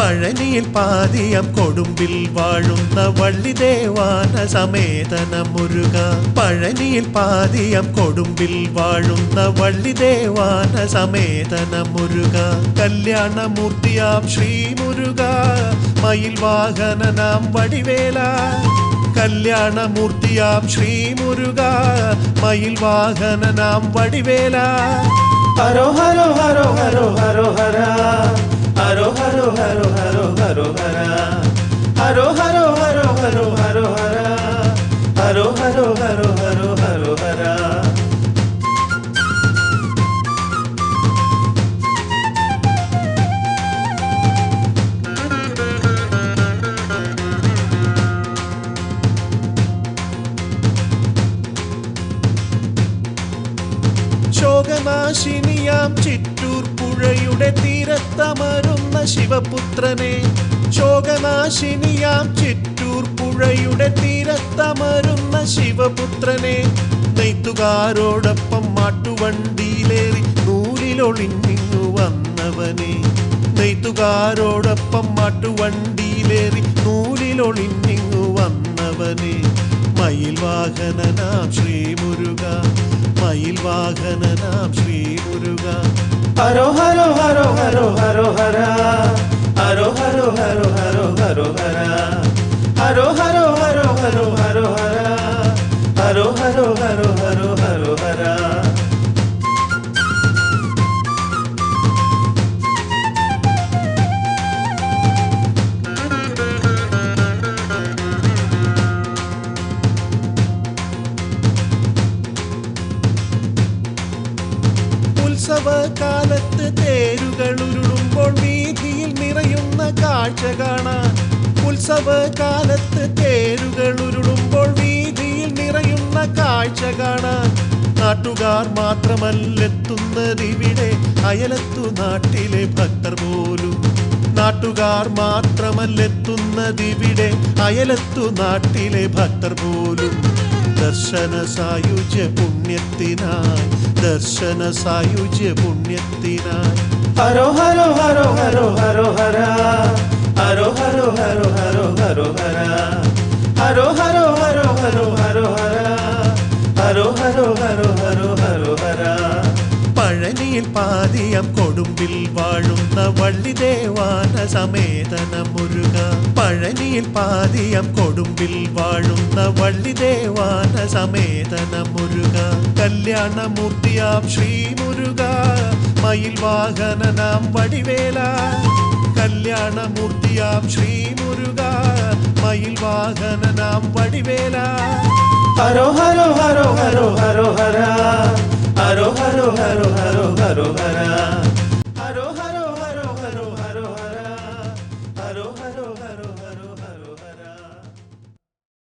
പഴനിയിൽ പാതിയം കൊടുമ്പിൽ വാഴുന്ന വള്ളിദേവാന സമേതന മുരുക പഴനിയിൽ പാതിയം കൊടുമ്പിൽ വാഴുന്ന വള്ളിദേവാന സമേതന മുരുക കല്യാണമൂർത്തിയാം ശ്രീ മുരുക മയിൽ വാഹനനാം വടിവേല കല്യാണമൂർത്തിയാം ശ്രീ മുരുക മയിൽ വാഹനനാം വടിവേല ഹരോ ഹരോ ഹരോ ഹരോ ഹരോ ഹര ഹരോ ഹരോ ഹരോ ഹരോ ഹരോ ഹര ഹരോ ഹരോ ഹരോ ഹരോ ഹരോ ഹര ഹരോ ഹരോ ഹരോ ഹരോ ഹരോ ഹര ശോകനാശിനിയാം ചിറ്റൂർ പുഴയുടെ തീരത്തമരുന്ന ശിവപുത്രനെ ശോകനാശിനിയാം ചിറ്റൂർ പുഴയുടെ തീരത്തമരുന്ന ശിവപുത്രനെ നെയ്ത്തുകാരോടൊപ്പം മാട്ടുവണ്ടിയിലേറി നൂലിലൊളിഞ്ഞിങ്ങു വന്നവനെ നെയ്ത്തുകാരോടൊപ്പം മാട്ടുവണ്ടിയിലേറി നൂലിലൊളിഞ്ഞിങ്ങു വന്നവനെ മയിൽ വാഹനനാം ശ്രീ മുരുക മയിൽ വാഹനനാം ശ്രീ മുരുക ഹരോ ഹരോ ഹരോ ഹരോ ഹരോ ഹര ഹരോ ഹരോ ഹരോ ഹരോ ഹരോ ഹര ഹരോ ഹരോ ഹരോ ഹരോ ഹരോ ഹര ഹരോ ഹരോ ഹരോ ഹരോ ഹരോ ഹര ഉത്സവകാലത്ത് തേരുകൾ ഉരുളുമ്പോൾ വീതിയിൽ നിറയുന്ന കാഴ്ച കാണാൻ ഉത്സവകാലത്ത് തേരുകൾ ഉരുളുമ്പോൾ വീതിയിൽ നിറയുന്ന കാഴ്ച കാണാൻ നാട്ടുകാർ മാത്രമല്ലെത്തുന്നതിവിടെ അയലത്തു നാട്ടിലെ ഭക്തർ പോലും നാട്ടുകാർ മാത്രമല്ലെത്തുന്നതിവിടെ അയലത്തു നാട്ടിലെ ഭക്തർ പോലും ദർശന സായുജ്യ പുണ്യത്തിനായി ദർശന സായുജ്യ പുണ്യത്തിനായി ഹരോ ഹരോ ഹരോ ഹരോ ഹരോ ഹര ഹരോ ഹരോ ഹരോ ഹരോ ഹരോ ഹര ഹരോ ഹരോ ഹരോ ഹരോ ഹരോ ഹര ഹരോ ഹരോ ഹരോ ഹരോ ഹരോ ഹര പഴനിയിൽ പാതിയം കൊടുമ്പിൽ വാഴുന്ന വള്ളിദേവാന സമേതന മുരുക പഴനിയിൽ പാതിയം കൊടുമ്പിൽ വാഴുന്ന വള്ളിദേവാന സമേതന മുരുക കല്യാണമൂർത്തിയാം ശ്രീ മുരുക മയിൽ വാഹനനാം വടിവേല കല്യാണമൂർത്തിയാം ശ്രീ മുരുക മയിൽ വാഹനനാം വടിവേല ഹരോ ഹരോ ഹരോ ഹരോ ഹരോ ഹര ഹരോ ഹരോ ഹരോ ഹരോ ഹരോ ഹര